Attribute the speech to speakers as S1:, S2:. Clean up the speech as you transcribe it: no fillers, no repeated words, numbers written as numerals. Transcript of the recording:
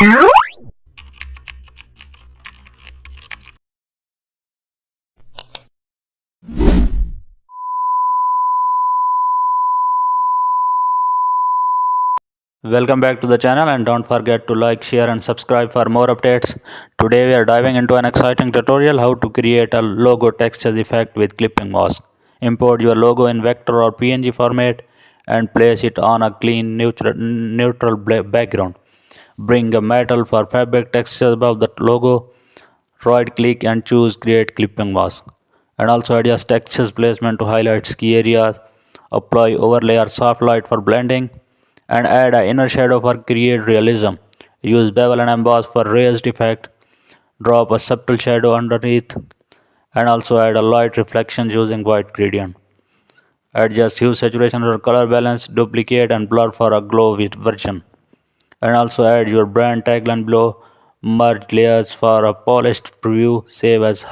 S1: Welcome back to the channel and don't forget to like, share and subscribe for more updates. Today we are diving into an exciting tutorial how to create a logo texture effect with clipping mask. Import your logo in vector or PNG format and place it on a clean neutral background. Bring a metal for fabric texture above the logo. Right click and choose create clipping mask. And also adjust textures placement to highlight key areas. Apply overlay or soft light for blending and add an inner shadow for create realism. Use bevel and emboss for raised effect. Drop a subtle shadow underneath and also add a light reflection using white gradient. Adjust hue, saturation or color balance, duplicate and blur for a glow version. And also add your brand tagline below. Merge layers for a polished preview. Save as